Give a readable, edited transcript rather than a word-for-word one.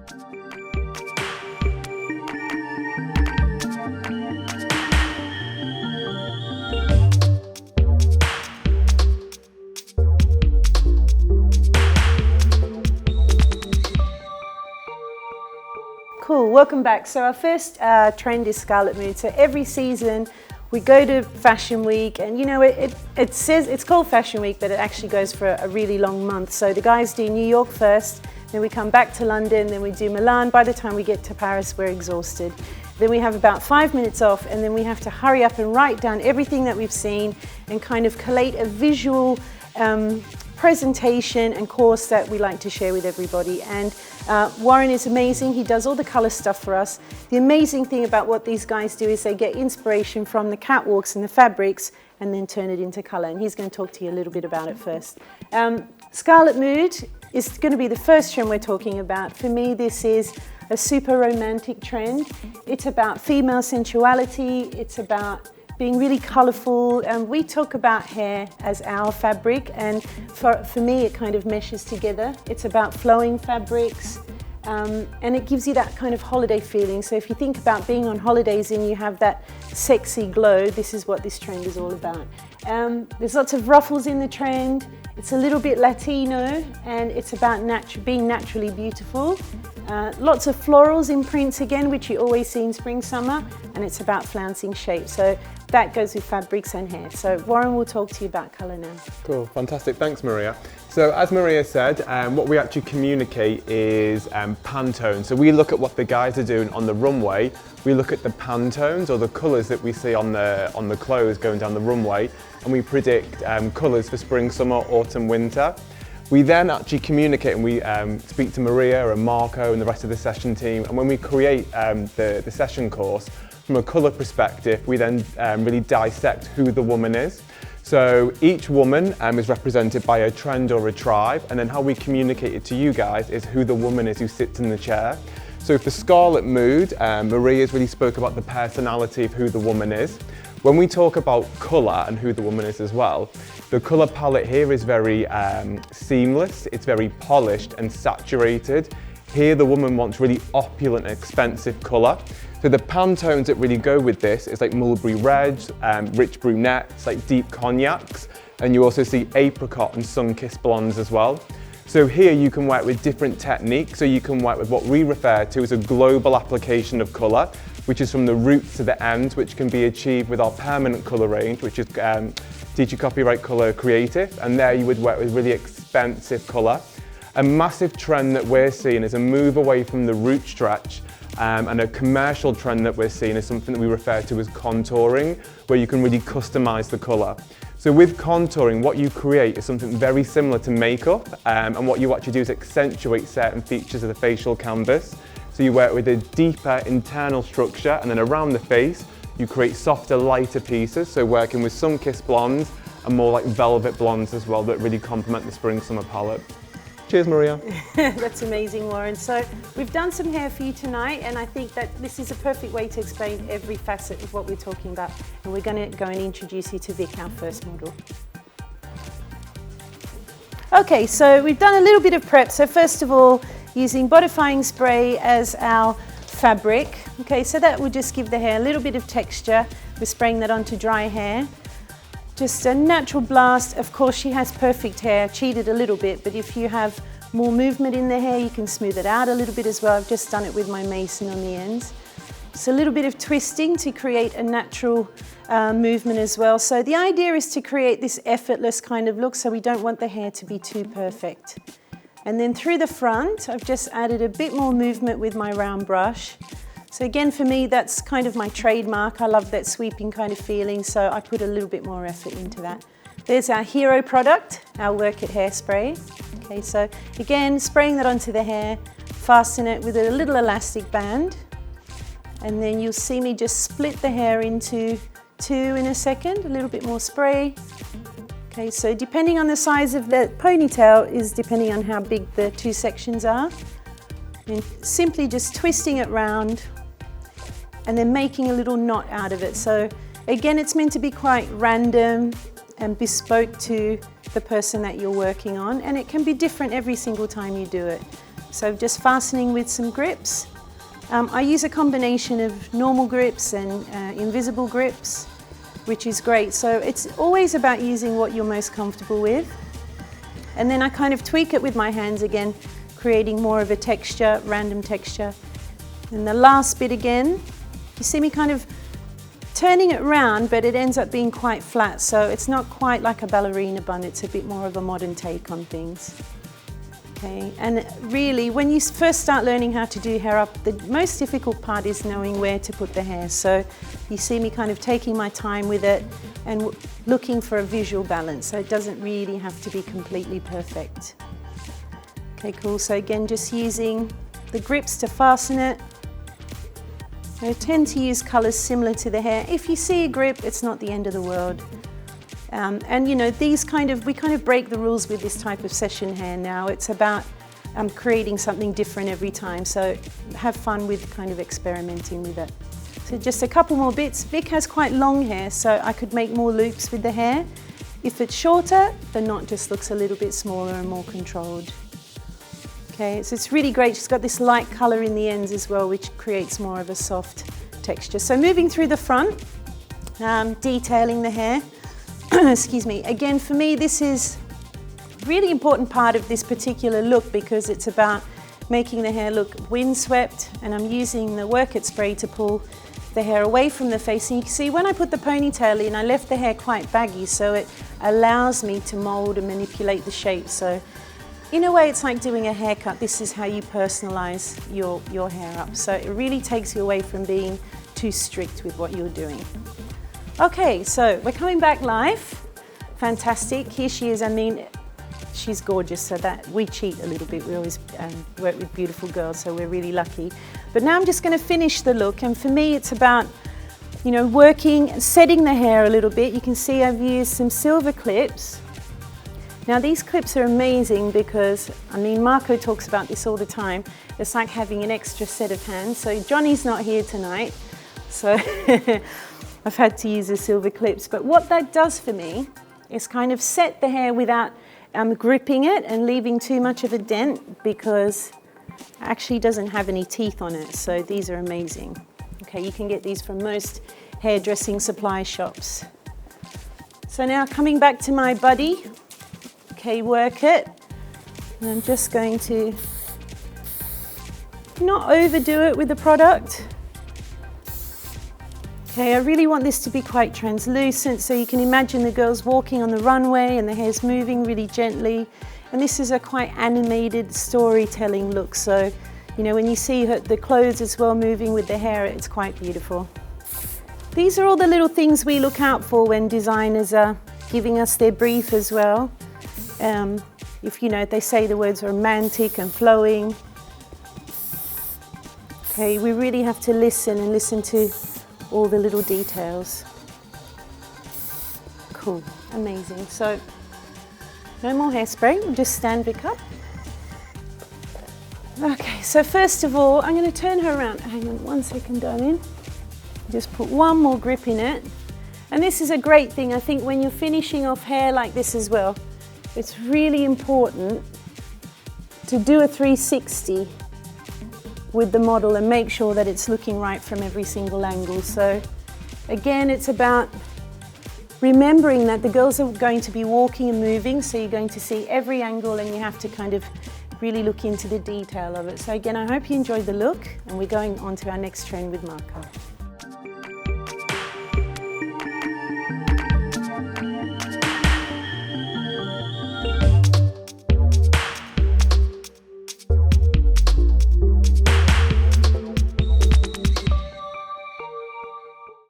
Cool, welcome back. So our first trend is Scarlet Mood. So every season we go to Fashion Week, and you know, it says it's called Fashion Week, but it actually goes for a really long month. So the guys do New York first, then we come back to London, then we do Milan. By the time we get to Paris, we're exhausted. Then we have about 5 minutes off, and then we have to hurry up and write down everything that we've seen and kind of collate a visual presentation and course that we like to share with everybody. And Warren is amazing. He does all the color stuff for us. The amazing thing about what these guys do is they get inspiration from the catwalks and the fabrics and then turn it into color. And he's going to talk to you a little bit about it first. Scarlet Mood is going to be the first trend we're talking about. For me, this is a super romantic trend. It's about female sensuality. It's about being really colourful, and we talk about hair as our fabric, and for me it kind of meshes together. It's about flowing fabrics, and it gives you that kind of holiday feeling. So if you think about being on holidays and you have that sexy glow, this is what this trend is all about. There's lots of ruffles in the trend. It's a little bit Latino, and it's about being naturally beautiful. Lots of florals in prints again, which you always see in spring, summer, and it's about flouncing shapes. So that goes with fabrics and hair. So Warren will talk to you about colour now. Cool, fantastic, thanks Maria. So as Maria said, what we actually communicate is Pantone. So we look at what the guys are doing on the runway, we look at the Pantones, or the colours that we see on the clothes going down the runway, and we predict colours for spring, summer, autumn, winter. We then actually communicate, and we speak to Maria and Marco and the rest of the session team, and when we create the session course, from a colour perspective, we then really dissect who the woman is. So each woman is represented by a trend or a tribe, and then how we communicate it to you guys is who the woman is who sits in the chair. So for Scarlet Mood, Maria's really spoke about the personality of who the woman is. When we talk about colour and who the woman is as well, the colour palette here is very seamless, it's very polished and saturated. Here the woman wants really opulent and expensive colour. So the Pantones that really go with this is like mulberry reds, rich brunettes, like deep cognacs, and you also see apricot and sun-kissed blondes as well. So here you can work with different techniques, so you can work with what we refer to as a global application of colour, which is from the roots to the ends, which can be achieved with our permanent colour range, which is TIGI Copyright Colour Creative, and there you would work with really expensive colour. A massive trend that we're seeing is a move away from the root stretch, and a commercial trend that we're seeing is something that we refer to as contouring, where you can really customise the colour. So with contouring, what you create is something very similar to makeup, and what you actually do is accentuate certain features of the facial canvas. So you work with a deeper internal structure, and then around the face, you create softer, lighter pieces, so working with sun-kissed blondes and more like velvet blondes as well that really complement the spring-summer palette. Cheers, Maria. That's amazing, Warren. So we've done some hair for you tonight, and I think that this is a perfect way to explain every facet of what we're talking about. And we're going to go and introduce you to Vic, our first model. Okay, so we've done a little bit of prep. So first of all, using bodifying spray as our fabric. Okay, so that will just give the hair a little bit of texture. We're spraying that onto dry hair. Just a natural blast. Of course, she has perfect hair, cheated a little bit, but if you have more movement in the hair, you can smooth it out a little bit as well. I've just done it with my mason on the ends. Just a little bit of twisting to create a natural movement as well. So the idea is to create this effortless kind of look, so we don't want the hair to be too perfect. And then through the front, I've just added a bit more movement with my round brush. So again, for me, that's kind of my trademark. I love that sweeping kind of feeling, so I put a little bit more effort into that. There's our hero product, our Work It hairspray. Okay, so again, spraying that onto the hair, fasten it with a little elastic band, and then you'll see me just split the hair into two in a second, a little bit more spray. Okay, so depending on the size of the ponytail is depending on how big the two sections are. And simply just twisting it round and then making a little knot out of it. So again, it's meant to be quite random and bespoke to the person that you're working on, and it can be different every single time you do it. So just fastening with some grips. I use a combination of normal grips and invisible grips, which is great. So it's always about using what you're most comfortable with. And then I kind of tweak it with my hands again, creating more of a texture, random texture. And the last bit again, you see me kind of turning it round, but it ends up being quite flat. So it's not quite like a ballerina bun, it's a bit more of a modern take on things. Okay, and really, when you first start learning how to do hair up, the most difficult part is knowing where to put the hair. So you see me kind of taking my time with it and looking for a visual balance. So it doesn't really have to be completely perfect. Okay, cool. So again, just using the grips to fasten it. I tend to use colours similar to the hair. If you see a grip, it's not the end of the world. And you know, we kind of break the rules with this type of session hair now. It's about creating something different every time. So have fun with kind of experimenting with it. So just a couple more bits. Vic has quite long hair, so I could make more loops with the hair. If it's shorter, the knot just looks a little bit smaller and more controlled. Okay, so it's really great. She's got this light colour in the ends as well, which creates more of a soft texture. So moving through the front, detailing the hair. Excuse me. Again, for me, this is a really important part of this particular look because it's about making the hair look windswept, and I'm using the Work It spray to pull the hair away from the face. And you can see when I put the ponytail in, I left the hair quite baggy, so it allows me to mold and manipulate the shape. So in a way, it's like doing a haircut. This is how you personalize your hair up. So it really takes you away from being too strict with what you're doing. Okay, so we're coming back live. Fantastic. Here she is. I mean, she's gorgeous, so that we cheat a little bit. We always work with beautiful girls, so we're really lucky. But now I'm just going to finish the look, and for me, it's about, you know, setting the hair a little bit. You can see I've used some silver clips. Now these clips are amazing because, I mean, Marco talks about this all the time. It's like having an extra set of hands. So Johnny's not here tonight, so I've had to use the silver clips. But what that does for me is kind of set the hair without gripping it and leaving too much of a dent, because it actually doesn't have any teeth on it. So these are amazing. Okay, you can get these from most hairdressing supply shops. So now coming back to my buddy. Okay, Work It. And I'm just going to not overdo it with the product. Okay, I really want this to be quite translucent, so you can imagine the girls walking on the runway and the hair's moving really gently. And this is a quite animated storytelling look, so you know, when you see the clothes as well moving with the hair, it's quite beautiful. These are all the little things we look out for when designers are giving us their brief as well. If you know, they say the words romantic and flowing. Okay, we really have to listen to all the little details. Cool, amazing. So, no more hairspray, we'll just stand Vic up. Okay, so first of all, I'm going to turn her around. Hang on 1 second, darling. Just put one more grip in it. And this is a great thing, I think, when you're finishing off hair like this as well. It's really important to do a 360 with the model and make sure that it's looking right from every single angle. So again, it's about remembering that the girls are going to be walking and moving, so you're going to see every angle and you have to kind of really look into the detail of it. So again, I hope you enjoyed the look, and we're going on to our next trend with Marco.